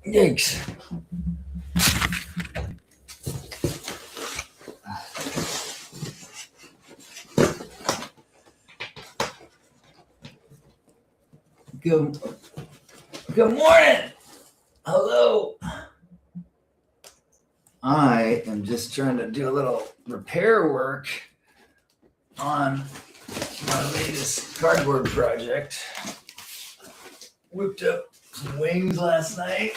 Yikes. Good morning. Hello. I am just trying to do a little repair work on my latest cardboard project. Whipped up some wings last night.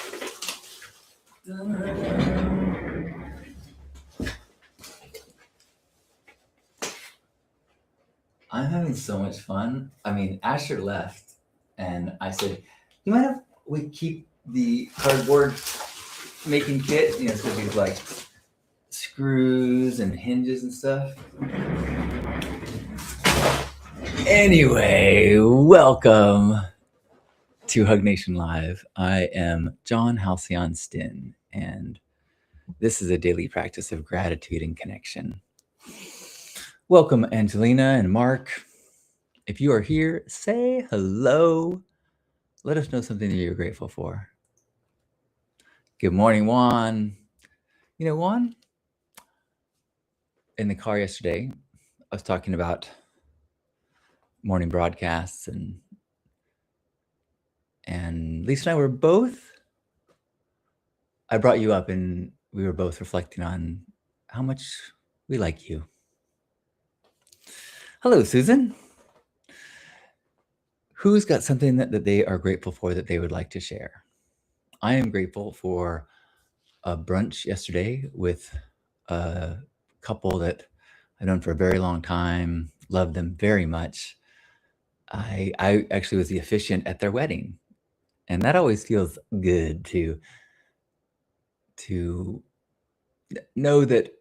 I'm having so much fun. I mean, Asher left, and I said, "You mind if we keep the cardboard making kit? You know, so these like screws and hinges and stuff." Anyway, welcome to Hug Nation Live. I am John Halcyon Stinn, and this is a daily practice of gratitude and connection. Welcome, Angelina and Mark. If you are here, say hello. Let us know something that you're grateful for. Good morning, Juan. You know, Juan, in the car yesterday, I was talking about morning broadcasts, and Lisa and I were both, I brought you up and we were both reflecting on how much we like you. Hello, Susan. Who's got something that they are grateful for that they would like to share? I am grateful for a brunch yesterday with a couple that I've known for a very long time, love them very much. I actually was the officiant at their wedding, and that always feels good to know that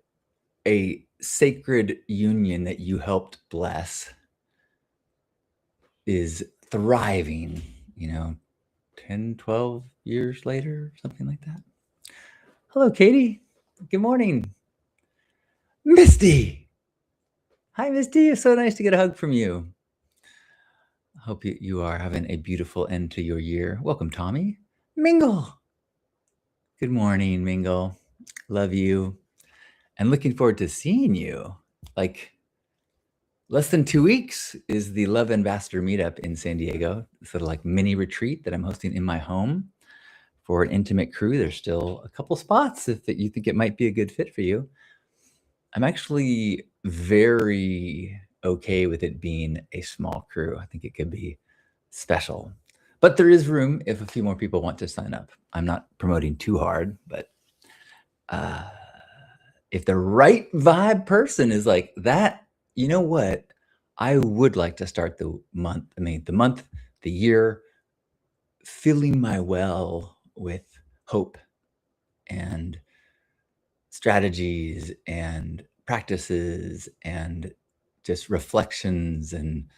a sacred union that you helped bless is thriving, 10, 12 years later, something like that. Hello, Katie. Good morning. Misty. Hi, Misty. It's so nice to get a hug from you. I hope you are having a beautiful end to your year. Welcome, Tommy. Mingle. Good morning, Mingle. Love you. And looking forward to seeing you. Like, less than 2 weeks is the Love Ambassador meetup in San Diego. Sort of like mini retreat that I'm hosting in my home for an intimate crew. There's still a couple spots if you think it might be a good fit for you. I'm actually very okay with it being a small crew. I think it could be special. But there is room if a few more people want to sign up. I'm not promoting too hard, but if the right vibe person is like that, you know what? I would like to start the year, filling my well with hope and strategies and practices and just reflections and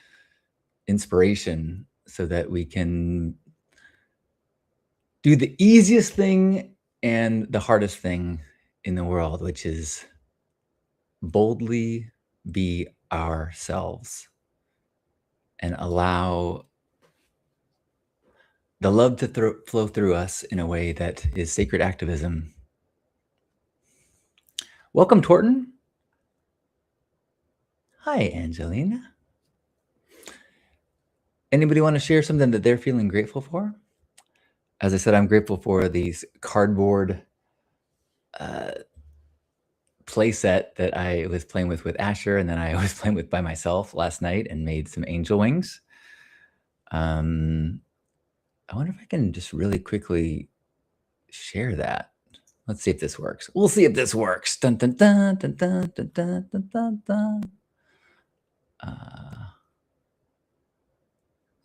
inspiration so that we can do the easiest thing and the hardest thing in the world, which is boldly be ourselves and allow the love to flow through us in a way that is sacred activism. Welcome, Torton. Hi, Angelina. Anybody want to share something that they're feeling grateful for? As I said, I'm grateful for these cardboard play set that I was playing with Asher, and then I was playing with by myself last night and made some angel wings. I wonder if I can just really quickly share that. Let's see if this works. We'll see if this works. Dun, dun, dun, dun, dun, dun, dun, dun, dun, dun.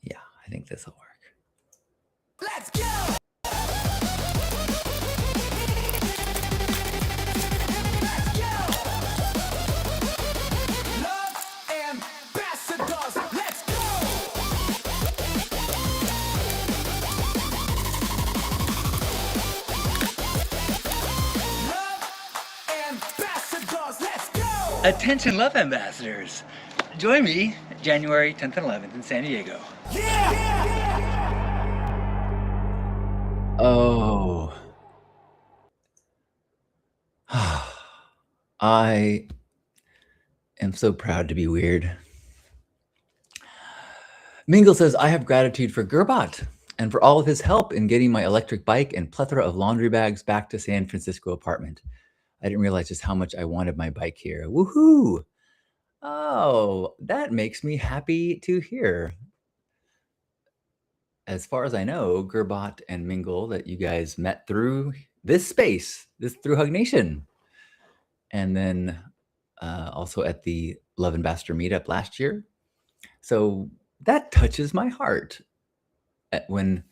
Yeah, I think this will work. Let's go! Attention, love ambassadors. Join me January 10th and 11th in San Diego. Oh, I am so proud to be weird. Mingle says, I have gratitude for Gerbot and for all of his help in getting my electric bike and plethora of laundry bags back to San Francisco apartment. I didn't realize just how much I wanted my bike here. Woohoo! Oh, that makes me happy to hear. As far as I know, Gerbot and Mingle, that you guys met through this space, through Hug Nation. And then also at the Love Ambassador meetup last year. So that touches my heart. When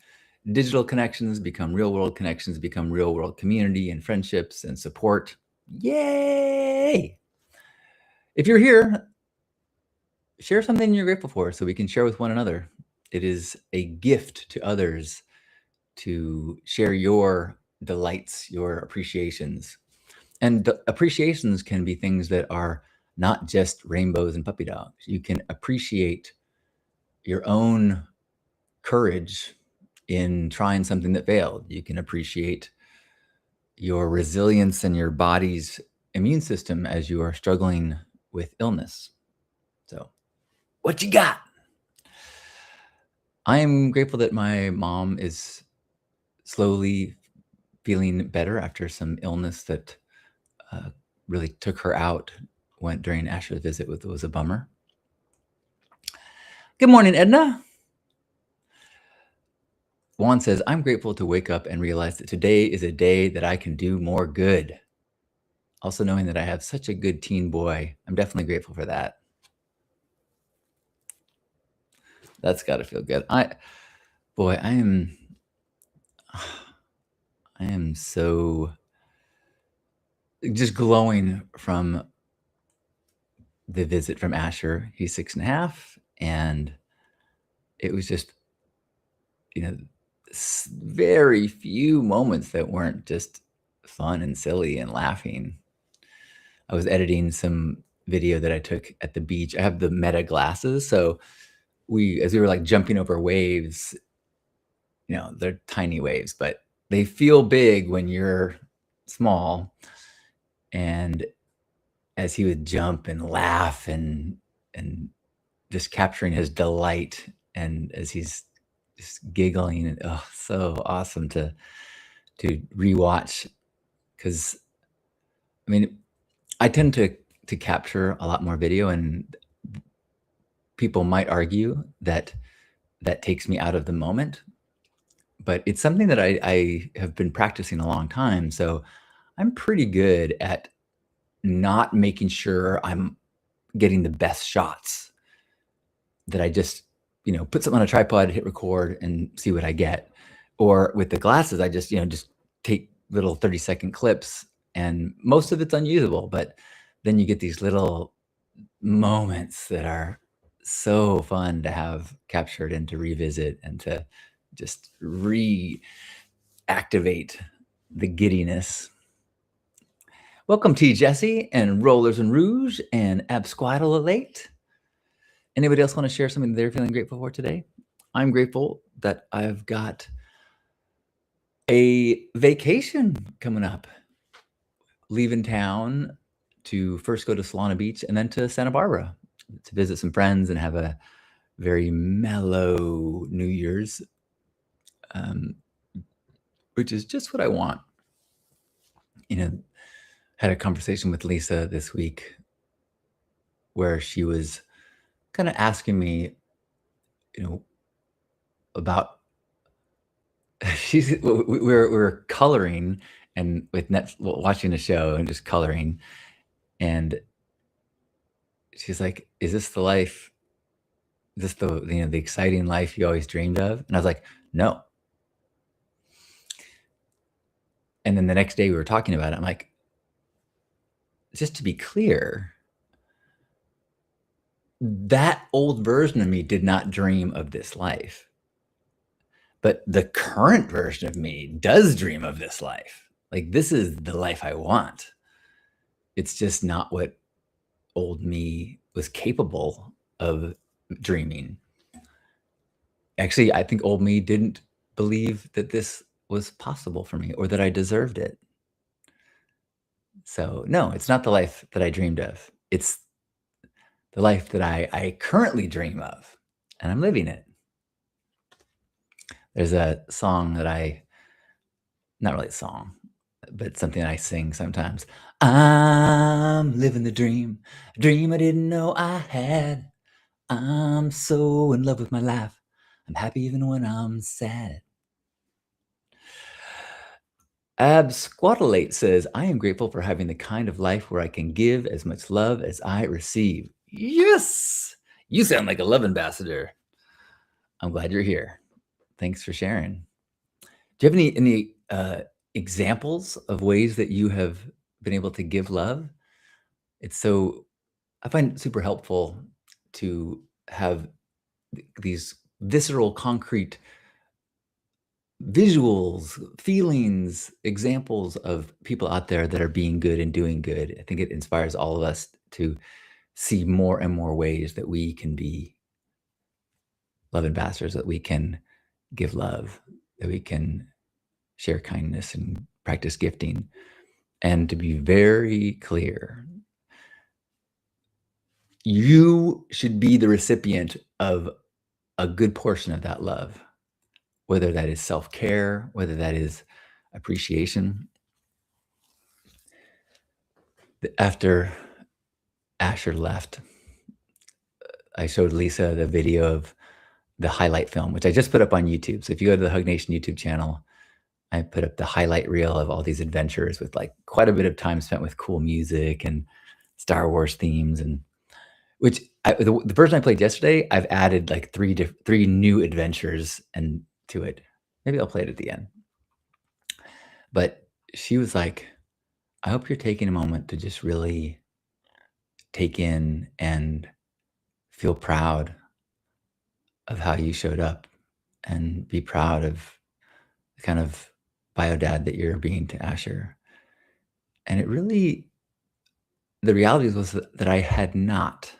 digital connections become real world connections, become real world community and friendships and support. Yay! If you're here, share something you're grateful for so we can share with one another. It is a gift to others to share your delights, your appreciations. And the appreciations can be things that are not just rainbows and puppy dogs. You can appreciate your own courage in trying something that failed. You can appreciate your resilience and your body's immune system as you are struggling with illness. So, what you got? I am grateful that my mom is slowly feeling better after some illness that really took her out. Went during Asher's visit, was a bummer. Good morning, Edna. Juan says, I'm grateful to wake up and realize that today is a day that I can do more good. Also knowing that I have such a good teen boy. I'm definitely grateful for that. That's got to feel good. I am so just glowing from the visit from Asher. He's 6.5, and it was just, very few moments that weren't just fun and silly and laughing. I was editing some video that I took at the beach. I have the Meta glasses, so as we were like jumping over waves, they're tiny waves, but they feel big when you're small. And as he would jump and laugh and just capturing his delight, and as he's just giggling, and so awesome to rewatch, because I tend to capture a lot more video, and people might argue that takes me out of the moment, but it's something that I have been practicing a long time. So I'm pretty good at not making sure I'm getting the best shots, that I just, put something on a tripod, hit record, and see what I get. Or with the glasses, I just, just take little 30-second clips, and most of it's unusable, but then you get these little moments that are so fun to have captured and to revisit and to just reactivate the giddiness. Welcome T. Jesse and Rollers and Rouge and Absquattle Elate. Anybody else want to share something they're feeling grateful for today? I'm grateful that I've got a vacation coming up. Leaving town to first go to Solana Beach and then to Santa Barbara to visit some friends and have a very mellow New Year's, which is just what I want. Had a conversation with Lisa this week where she was kind of asking me, about we're coloring and with watching a show and just coloring, and she's like, is this the life, is this the exciting life you always dreamed of? And I was like, no. And then the next day we were talking about it. I'm like, just to be clear, that old version of me did not dream of this life, but the current version of me does dream of this life. Like, this is the life I want. It's just not what old me was capable of dreaming. Actually, I think old me didn't believe that this was possible for me or that I deserved it. So, no, it's not the life that I dreamed of. It's the life that I currently dream of, and I'm living it. There's a song that not really a song, but something I sing sometimes. I'm living the dream, a dream I didn't know I had. I'm so in love with my life. I'm happy even when I'm sad. Absquatulate says, I am grateful for having the kind of life where I can give as much love as I receive. Yes! You sound like a love ambassador. I'm glad you're here. Thanks for sharing. Do you have any examples of ways that you have been able to give love? I find it super helpful to have these visceral, concrete visuals, feelings, examples of people out there that are being good and doing good. I think it inspires all of us to see more and more ways that we can be love ambassadors, that we can give love, that we can share kindness and practice gifting. And to be very clear, you should be the recipient of a good portion of that love, whether that is self-care, whether that is appreciation. After Asher left, I showed Lisa the video of the highlight film, which I just put up on YouTube. So if you go to the Hug Nation YouTube channel, I put up the highlight reel of all these adventures with like quite a bit of time spent with cool music and Star Wars themes, and the version I played yesterday, I've added like three new adventures and to it. Maybe I'll play it at the end. But she was like, I hope you're taking a moment to just really take in and feel proud of how you showed up and be proud of the kind of bio dad that you're being to Asher. And the reality was that I had not.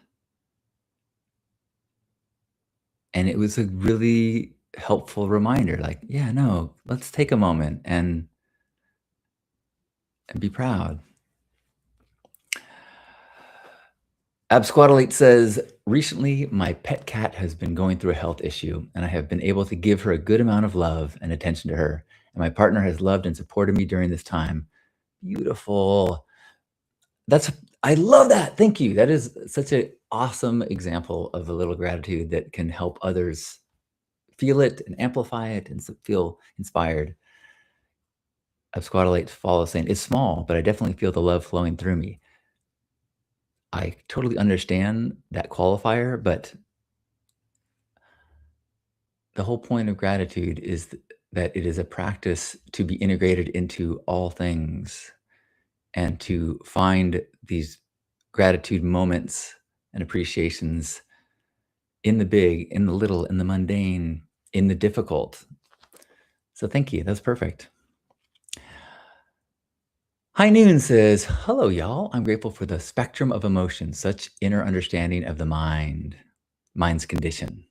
And it was a really helpful reminder, like, yeah, no, let's take a moment and be proud. Absquatulate says, recently my pet cat has been going through a health issue and I have been able to give her a good amount of love and attention to her. And my partner has loved and supported me during this time. Beautiful. I love that. Thank you. That is such an awesome example of a little gratitude that can help others feel it and amplify it and feel inspired. Absquatulate follows saying, it's small, but I definitely feel the love flowing through me. I totally understand that qualifier, but the whole point of gratitude is that it is a practice to be integrated into all things and to find these gratitude moments and appreciations in the big, in the little, in the mundane, in the difficult. So thank you. That's perfect. High Noon says, hello, y'all. I'm grateful for the spectrum of emotions, such inner understanding of the mind's condition.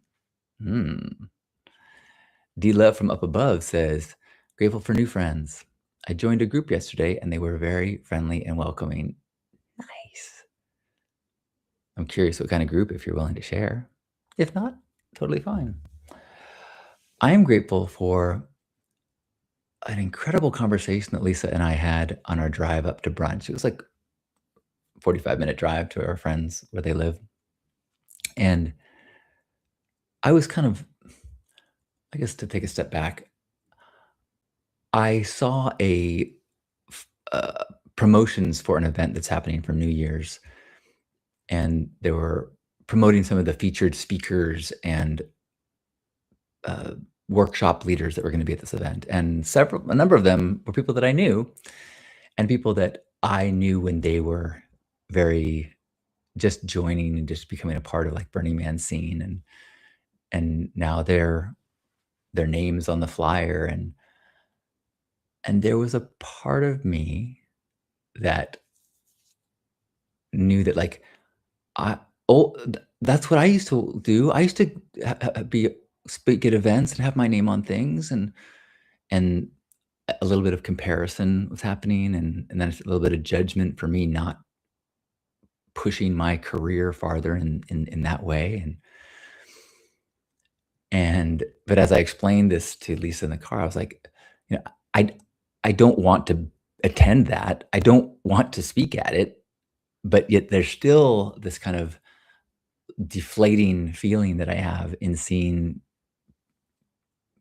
D Love from Up Above says, grateful for new friends. I joined a group yesterday and they were very friendly and welcoming. Nice. I'm curious what kind of group, if you're willing to share. If not, totally fine. I am grateful for an incredible conversation that Lisa and I had on our drive up to brunch. It was like a 45-minute drive to our friends where they live. And I was I guess to take a step back, I saw promotions for an event that's happening for New Year's, and they were promoting some of the featured speakers and workshop leaders that were going to be at this event. And a number of them were people that I knew and people that I knew when they were very just joining and just becoming a part of like Burning Man scene. And now their names on the flyer. And there was a part of me that knew that like, Oh, that's what I used to do. I used to speak at events and have my name on things, and a little bit of comparison was happening, and then a little bit of judgment for me not pushing my career farther in that way, but as I explained this to Lisa in the car, I was like, you know, I I don't want to attend that. I don't want to speak at it, but yet there's still this kind of deflating feeling that I have in seeing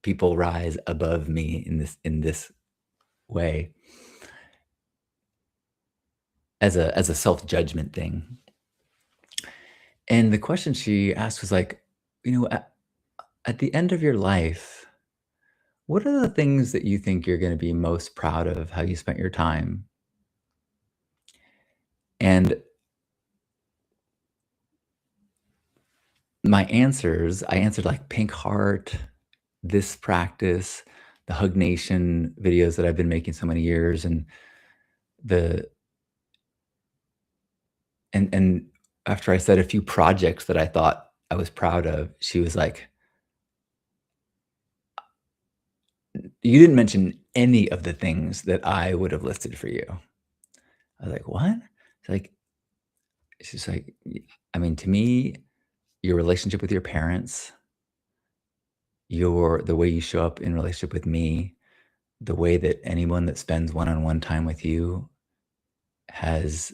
people rise above me in this way as a self-judgment thing. And the question she asked was like, at the end of your life, what are the things that you think you're gonna be most proud of how you spent your time? And I answered like Pink Heart, this practice, the Hug Nation videos that I've been making so many years, and the and after I said a few projects that I thought I was proud of, she was like, "You didn't mention any of the things that I would have listed for you." I was like, "What?" She's like she's like, I mean, to me, your relationship with your parents, the way you show up in relationship with me, the way that anyone that spends one-on-one time with you has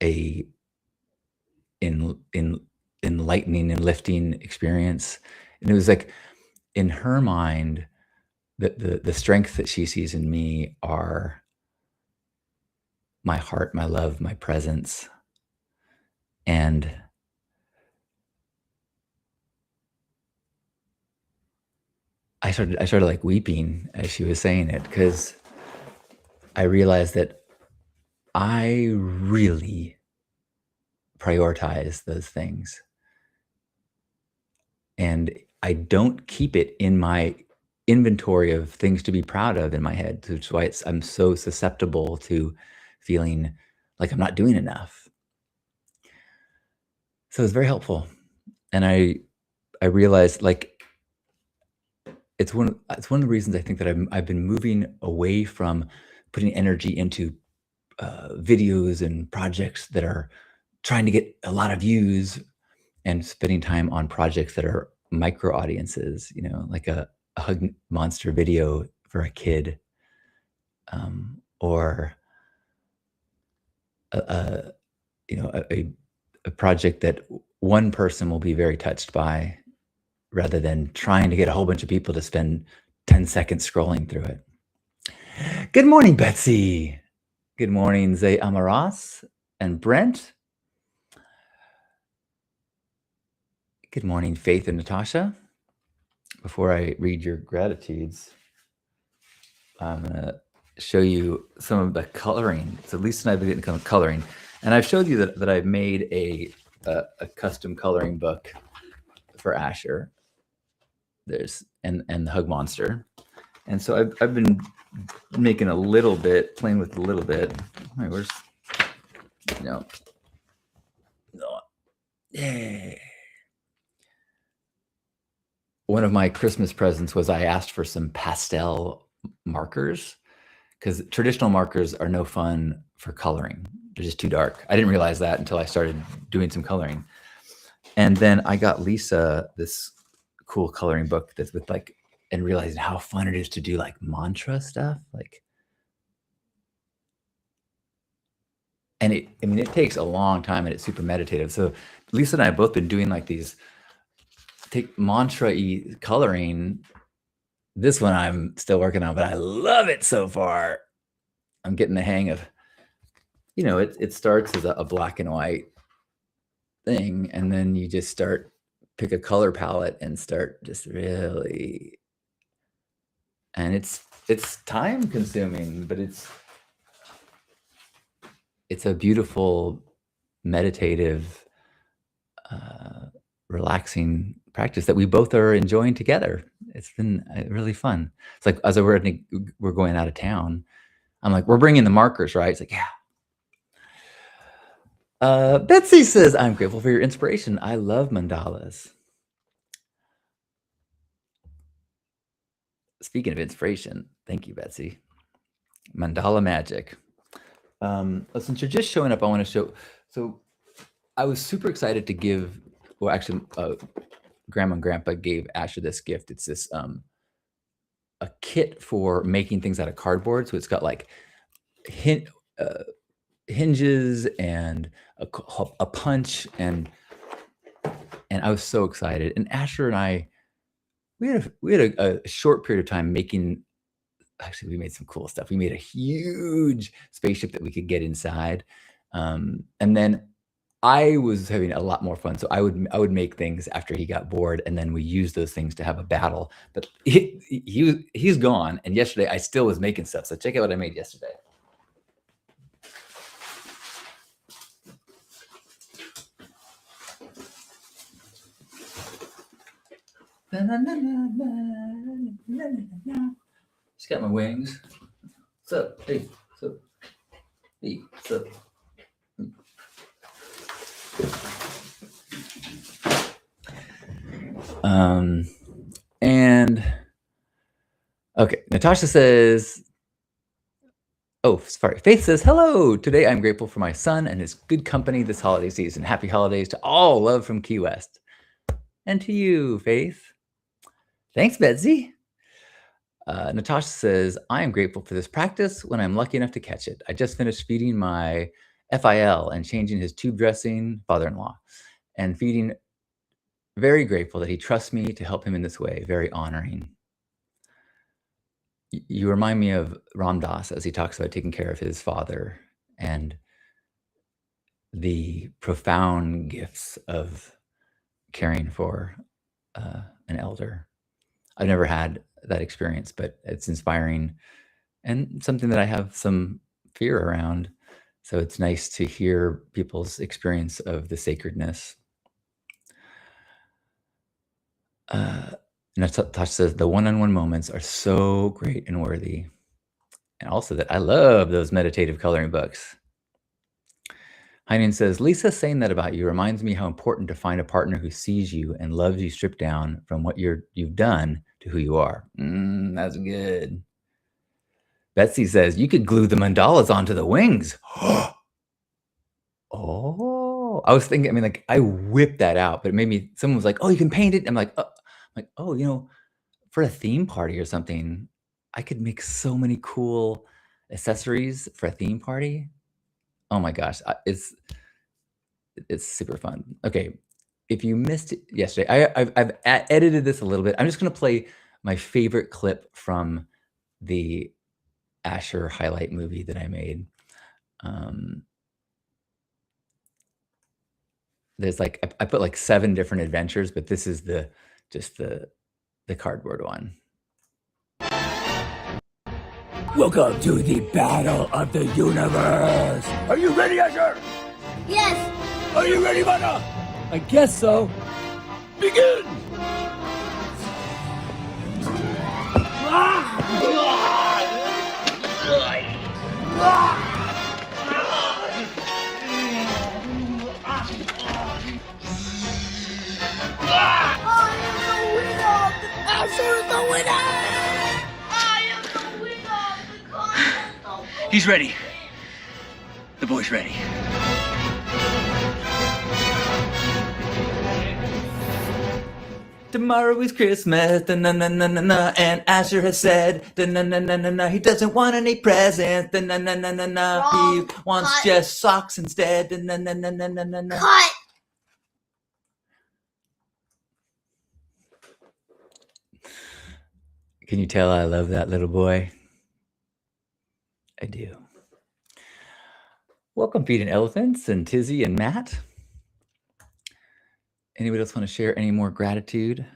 a in enlightening and lifting experience." And it was like, in her mind, the strength that she sees in me are my heart, my love, my presence, and I started, like, weeping as she was saying it, because I realized that I really prioritize those things, and I don't keep it in my inventory of things to be proud of in my head, which is why I'm so susceptible to feeling like I'm not doing enough. So it's very helpful, and I realized, like, it's one of the reasons I think that I've been moving away from putting energy into, videos and projects that are trying to get a lot of views, and spending time on projects that are micro audiences, like a Hug Monster video for a kid, or a you know, a project that one person will be very touched by, rather than trying to get a whole bunch of people to spend 10 seconds scrolling through it. Good morning, Betsy. Good morning, Zay Amaras and Brent. Good morning, Faith and Natasha. Before I read your gratitudes, I'm gonna show you some of the coloring. So Lisa and I have been getting kind of coloring, and I've showed you that I've made a custom coloring book for Asher. There's and the Hug Monster, and so I've been making a little bit, playing with a little bit. All right, where's no, no, yay. One of my Christmas presents was I asked for some pastel markers, because traditional markers are no fun for coloring. They're just too dark. I didn't realize that until I started doing some coloring. And then I got Lisa this cool coloring book that's with like, and realizing how fun it is to do like mantra stuff. Like, and it takes a long time, and it's super meditative. So Lisa and I have both been doing like these take mantra-y coloring. This one I'm still working on, but I love it so far. I'm getting the hang of, it starts as a black and white thing, and then you just pick a color palette and start just really, and it's time consuming, but it's a beautiful, meditative, relaxing practice that we both are enjoying together. It's been really fun. It's like, as we're going out of town, I'm like, we're bringing the markers, right? It's like, yeah. Betsy says, I'm grateful for your inspiration. I love mandalas. Speaking of inspiration, thank you, Betsy. Mandala magic. Since you're just showing up, I want to show. So I was super excited to give, well, actually, Grandma and Grandpa gave Asher this gift. It's this a kit for making things out of cardboard. So it's got like hinges and a punch, and I was so excited. And Asher and I, we had a short period of time making. Actually, we made some cool stuff. We made a huge spaceship that we could get inside, and then I was having a lot more fun. So I would make things after he got bored, and then we used those things to have a battle. But he's gone, and yesterday I still was making stuff. So check out what I made yesterday. Just got my wings. What's up? Hey, what's up? Hey, what's up? And okay, Natasha says, oh, sorry. Faith says, hello. Today I'm grateful for my son and his good company this holiday season. Happy holidays to all. Love from Key West. And to you, Faith. Thanks, Betsy. Natasha says, I am grateful for this practice when I'm lucky enough to catch it. I just finished feeding my FIL and changing his tube dressing, father-in-law, and feeding. Very grateful that he trusts me to help him in this way. Very honoring. You remind me of Ram Dass as he talks about taking care of his father and the profound gifts of caring for an elder. I've never had that experience, but it's inspiring and something that I have some fear around. So it's nice to hear people's experience of the sacredness. Natasha says, the one-on-one moments are so great and worthy. And also that I love those meditative coloring books. Heinen says, Lisa saying that about you reminds me how important to find a partner who sees you and loves you stripped down from what you've done to who you are. That's good. Betsy says, you could glue the mandalas onto the wings. Oh, I was thinking, I mean, like I whipped that out, but it made me, someone was like, oh, you can paint it. I'm like, oh, you know, for a theme party or something, I could make so many cool accessories for a theme party. Oh my gosh, it's super fun. Okay, if you missed it yesterday, I've edited this a little bit. I'm just going to play my favorite clip from the Asher highlight movie that I made. There's like I put like 7 different adventures, but this is just the cardboard one. Welcome to the battle of the universe. Are you ready, Asher? Yes. Are you ready, Mana? I guess so. Begin! He's ready. The boy's ready. Tomorrow is Christmas, da-na-na-na-na-na, and Asher has said, da-na-na-na-na-na, he doesn't want any presents, da-na-na-na-na-na, he wants just socks instead, da-na-na-na-na-na-na. Cut. Can you tell I love that little boy? I do. Welcome, Feeding Elephants and Tizzy and Matt. Anybody else want to share any more gratitude?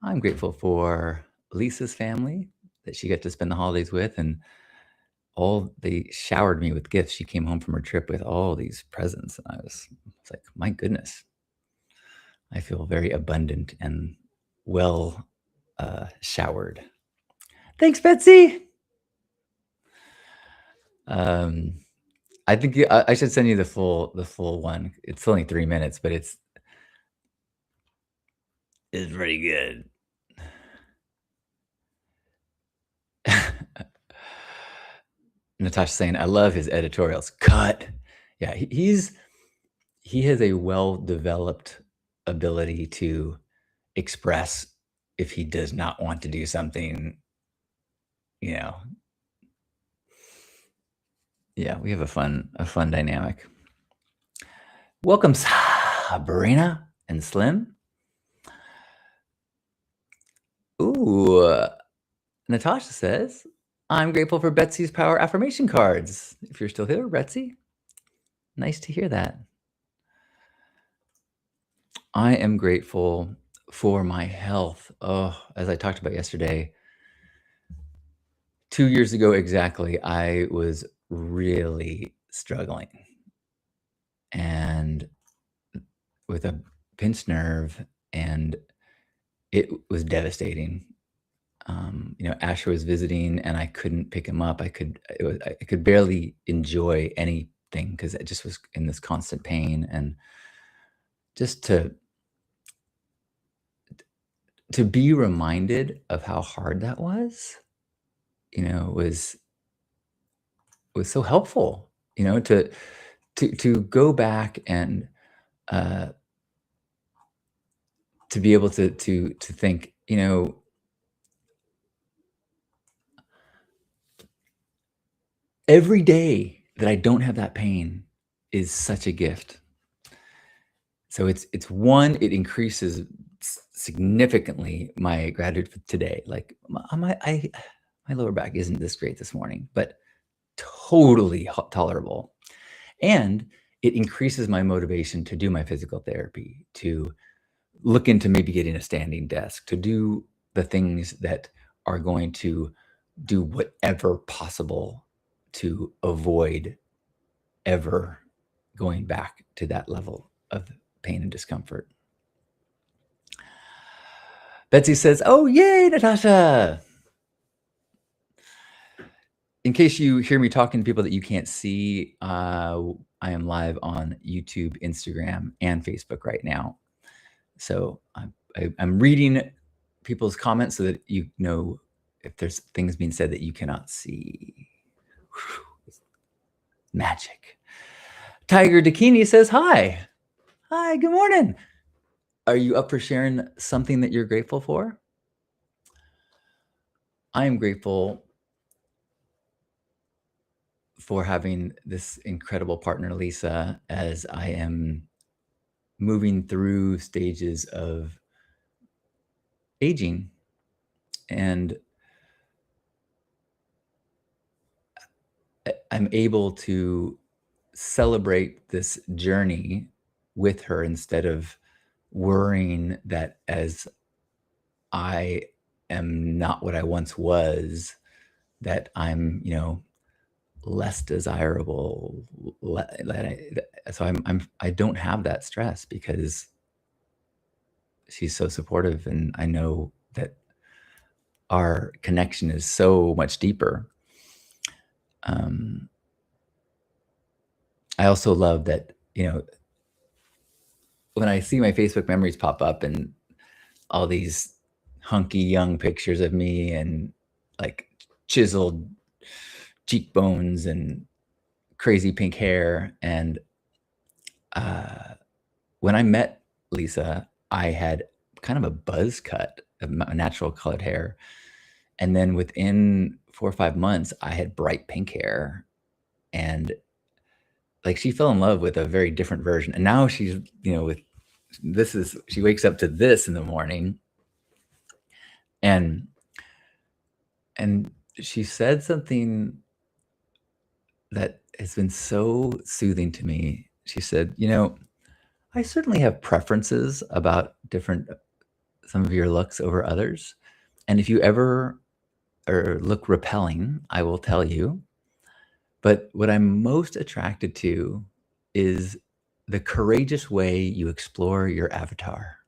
I'm grateful for Lisa's family that she got to spend the holidays with, and they showered me with gifts. She came home from her trip with all these presents, and I was like, my goodness, I feel very abundant and well showered. Thanks, Betsy. I think I should send you the full one. It's only 3 minutes, but it's pretty good. Natasha saying, "I love his editorials." Cut. Yeah, he has a well-developed ability to express if he does not want to do something, you know. Yeah, we have a fun dynamic. Welcome, Sabrina and Slim. Ooh, Natasha says, "I'm grateful for Betsy's power affirmation cards." If you're still here, Betsy, nice to hear that. I am grateful for my health. Oh, as I talked about yesterday, 2 years ago exactly, I was really struggling and with a pinched nerve, and it was devastating. Asher was visiting, and I couldn't pick him up. I could barely enjoy anything because I just was in this constant pain, and just to be reminded of how hard that was, was so helpful. To go back and uh, to be able to think, every day that I don't have that pain is such a gift. So it's one, it increases significantly my gratitude for today. Like my lower back isn't this great this morning, but totally tolerable. And it increases my motivation to do my physical therapy, to look into maybe getting a standing desk, to do the things that are going to do whatever possible to avoid ever going back to that level of pain and discomfort. Betsy says, "Oh, yay, Natasha." In case you hear me talking to people that you can't see, I am live on YouTube, Instagram, and Facebook right now. So I'm reading people's comments so that you know if there's things being said that you cannot see. Whew. Magic. Tiger Dakini says, "Hi. Hi, good morning. Are you up for sharing something that you're grateful for?" I am grateful for having this incredible partner, Lisa, as I am moving through stages of aging. And I'm able to celebrate this journey with her instead of worrying that as I am not what I once was, that I'm, less desirable. So I don't have that stress because she's so supportive, and I know that our connection is so much deeper. I also love that, when I see my Facebook memories pop up and all these hunky young pictures of me and like chiseled cheekbones and crazy pink hair. And when I met Lisa, I had kind of a buzz cut of natural colored hair. And then within 4 or 5 months, I had bright pink hair. And like she fell in love with a very different version. And now she's, she wakes up to this in the morning. And she said something that has been so soothing to me. She said, "I certainly have preferences about some of your looks over others. And if you ever look repelling, I will tell you. But what I'm most attracted to is the courageous way you explore your avatar."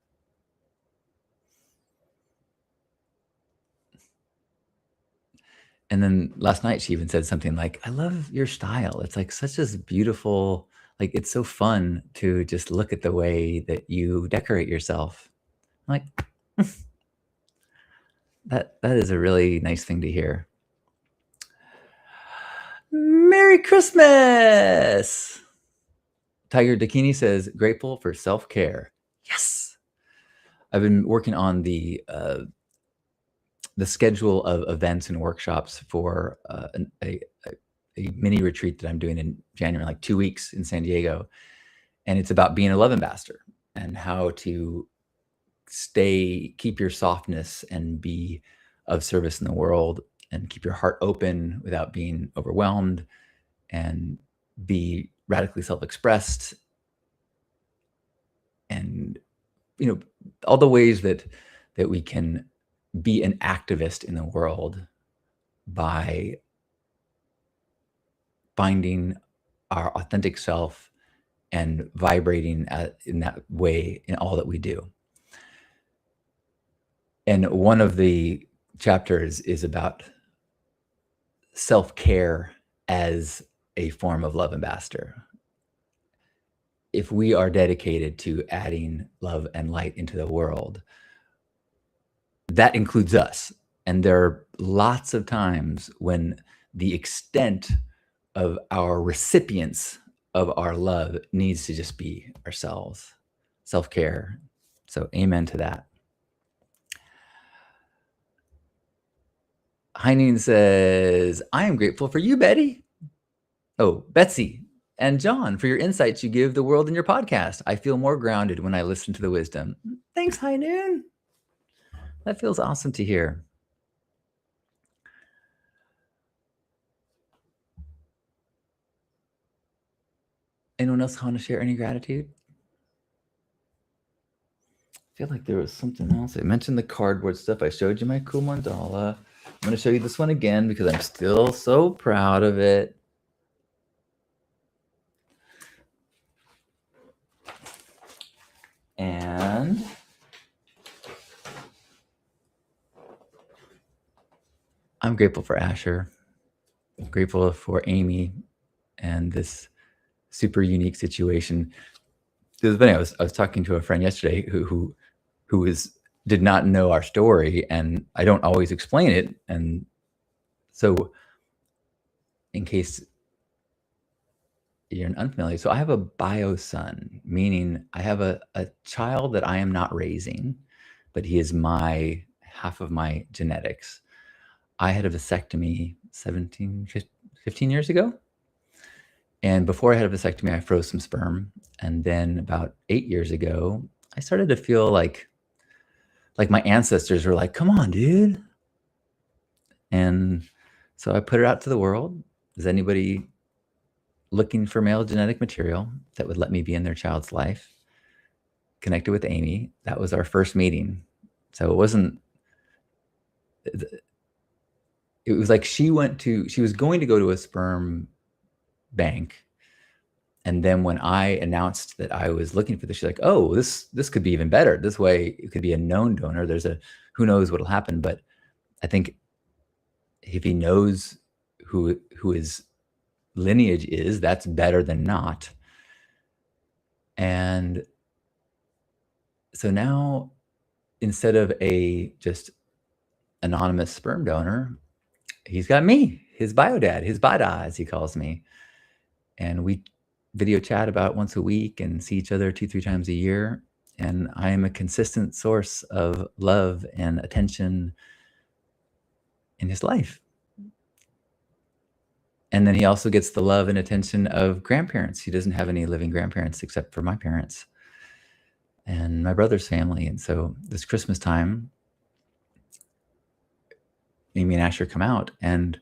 And then last night she even said something like, I love your style. It's like such a beautiful, like it's so fun to just look at the way that you decorate yourself. I'm like, that is a really nice thing to hear. Merry Christmas! Tiger Dakini says, grateful for self-care. Yes! I've been working on the schedule of events and workshops for a mini retreat that I'm doing in January, like 2 weeks in San Diego. And it's about being a love ambassador and how to keep your softness and be of service in the world and keep your heart open without being overwhelmed and be radically self-expressed. And, all the ways that we can be an activist in the world by finding our authentic self and vibrating in that way in all that we do. And one of the chapters is about self-care as a form of love ambassador. If we are dedicated to adding love and light into the world, that includes us. And there are lots of times when the extent of our recipients of our love needs to just be ourselves, self-care. So amen to that. Heineen says, I am grateful for you, Betty. Oh, Betsy and John, for your insights you give the world in your podcast. I feel more grounded when I listen to the wisdom. Thanks, Heineen. That feels awesome to hear. Anyone else want to share any gratitude? I feel like there was something else. I mentioned the cardboard stuff. I showed you my cool mandala. I'm going to show you this one again because I'm still so proud of it. And I'm grateful for Asher. I'm grateful for Amy and this super unique situation. It was funny. I was talking to a friend yesterday who did not know our story, and I don't always explain it. And so, in case you're unfamiliar, so I have a bio son, meaning I have a child that I am not raising, but he is half of my genetics. I had a vasectomy 15 years ago. And before I had a vasectomy, I froze some sperm. And then about 8 years ago, I started to feel like my ancestors were like, come on, dude. And so I put it out to the world. Is anybody looking for male genetic material that would let me be in their child's life? Connected with Amy. That was our first meeting. So it was like she was going to go to a sperm bank. And then when I announced that I was looking for this, she's like, oh, this could be even better. This way it could be a known donor. Who knows what'll happen. But I think if he knows who his lineage is, that's better than not. And so now, instead of a just anonymous sperm donor, he's got me, his bio dad, his bada, as he calls me. And we video chat about once a week and see each other 2-3 times a year. And I am a consistent source of love and attention in his life. And then he also gets the love and attention of grandparents. He doesn't have any living grandparents except for my parents and my brother's family. And so this Christmas time, Amy and Asher come out, and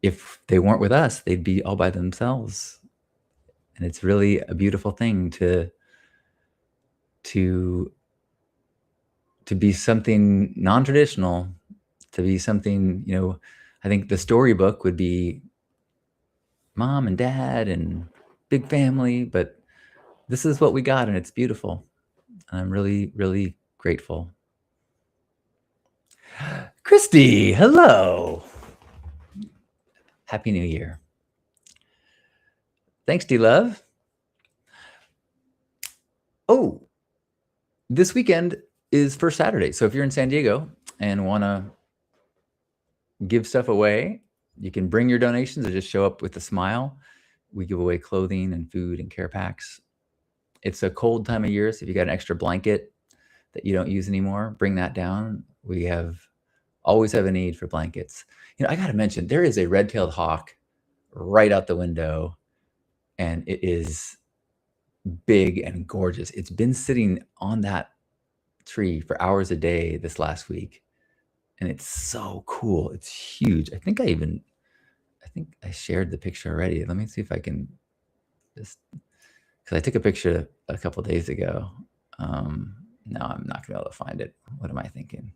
if they weren't with us, they'd be all by themselves. And it's really a beautiful thing to be something non-traditional, to be something, I think the storybook would be mom and dad and big family, but this is what we got, and it's beautiful. And I'm really, really grateful. Christy, hello. Happy New Year. Thanks, D-Love. Oh, this weekend is First Saturday. So if you're in San Diego and want to give stuff away, you can bring your donations or just show up with a smile. We give away clothing and food and care packs. It's a cold time of year, so if you got an extra blanket that you don't use anymore, bring that down. We always have a need for blankets. I got to mention, there is a red-tailed hawk right out the window, and it is big and gorgeous. It's been sitting on that tree for hours a day this last week, and it's so cool. It's huge. I think I shared the picture already. Let me see if I can just, because I took a picture a couple of days ago. No, I'm not gonna be able to find it. What am I thinking?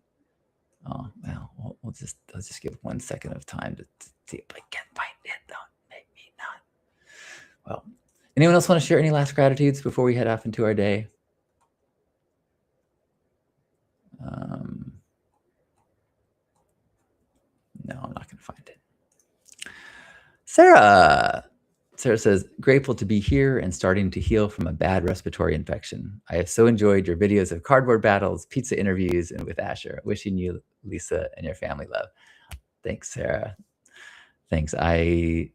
Oh, well, let's just give 1 second of time to see if I can find it. Don't make me not. Well, anyone else want to share any last gratitudes before we head off into our day? No, I'm not gonna find it. Sarah says, grateful to be here and starting to heal from a bad respiratory infection. I have so enjoyed your videos of cardboard battles, pizza interviews, and with Asher. Wishing you, Lisa, and your family love. Thanks, Sarah. Thanks. I've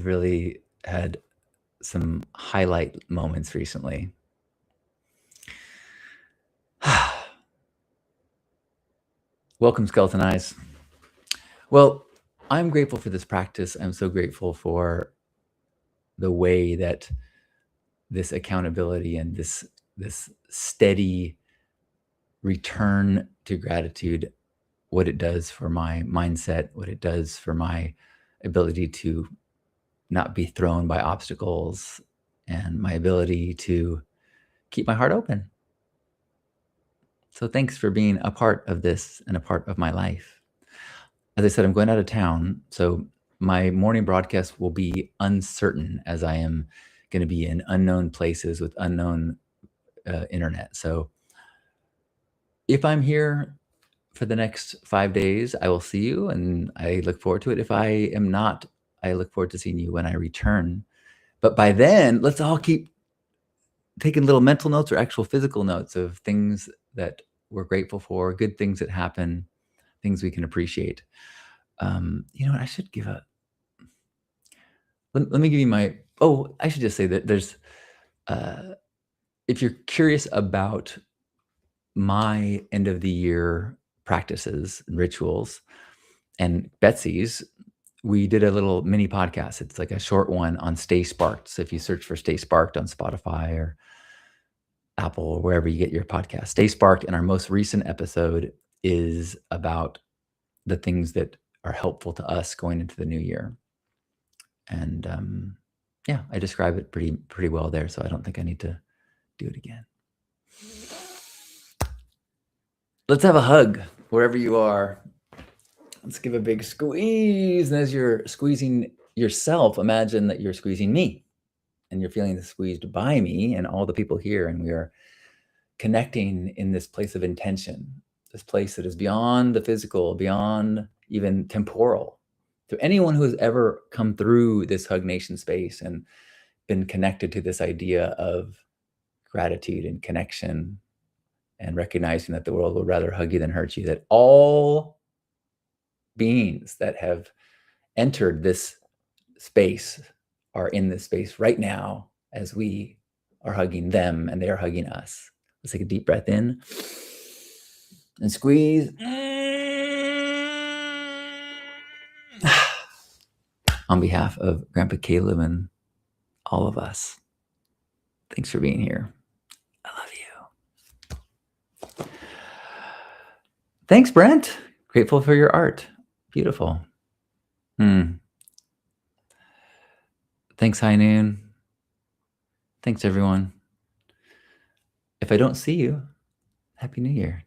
really had some highlight moments recently. Welcome, Skeleton Eyes. Well, I'm grateful for this practice. I'm so grateful for the way that this accountability and this steady return to gratitude, what it does for my mindset, what it does for my ability to not be thrown by obstacles, and my ability to keep my heart open. So thanks for being a part of this and a part of my life. As I said, I'm going out of town, so my morning broadcast will be uncertain, as I am going to be in unknown places with unknown internet. So if I'm here for the next 5 days, I will see you, and I look forward to it. If I am not, I look forward to seeing you when I return. But by then, let's all keep taking little mental notes or actual physical notes of things that we're grateful for, good things that happen, things we can appreciate. You know what? I should give a. Let me give you my. Oh, I should just say that there's. If you're curious about my end of the year practices and rituals, and Betsy's, we did a little mini podcast. It's like a short one on Stay Sparked. So if you search for Stay Sparked on Spotify or Apple or wherever you get your podcast, Stay Sparked. And our most recent episode is about the things that are helpful to us going into the new year. And yeah, I describe it pretty well there. So I don't think I need to do it again. Let's have a hug wherever you are. Let's give a big squeeze. And as you're squeezing yourself, imagine that you're squeezing me and you're feeling squeezed by me and all the people here. And we are connecting in this place of intention, this place that is beyond the physical, beyond even temporal. To anyone who has ever come through this Hug Nation space and been connected to this idea of gratitude and connection and recognizing that the world would rather hug you than hurt you, that all beings that have entered this space are in this space right now as we are hugging them and they are hugging us. Let's take a deep breath in and squeeze. On behalf of Grandpa Caleb and all of us, thanks for being here. I love you. Thanks, Brent. Grateful for your art. Beautiful. Thanks, High Noon. Thanks, everyone. If I don't see you, Happy New Year.